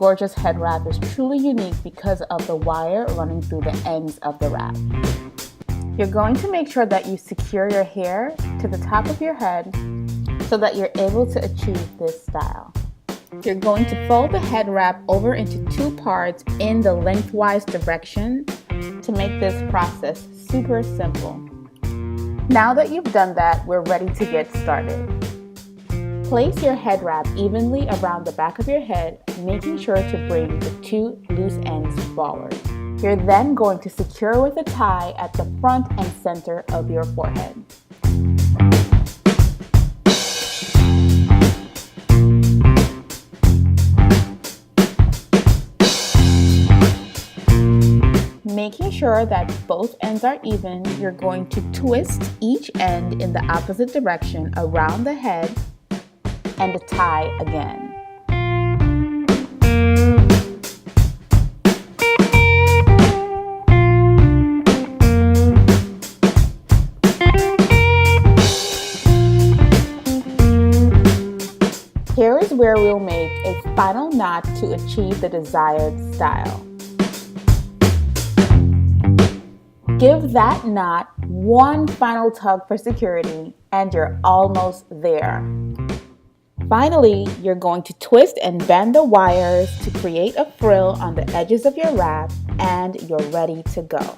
gorgeous head wrap is truly unique because of the wire running through the ends of the wrap. You're going to make sure that you secure your hair to the top of your head so that you're able to achieve this style. You're going to fold the head wrap over into 2 parts in the lengthwise direction to make this process super simple. Now that you've done that, we're ready to get started. Place your head wrap evenly around the back of your head, making sure to bring the 2 loose ends forward. You're then going to secure with a tie at the front and center of your forehead. Making sure that both ends are even, you're going to twist each end in the opposite direction around the head and tie again. Here is where we'll make a final knot to achieve the desired style. Give that knot one final tug for security and you're almost there. Finally, you're going to twist and bend the wires to create a frill on the edges of your wrap and you're ready to go.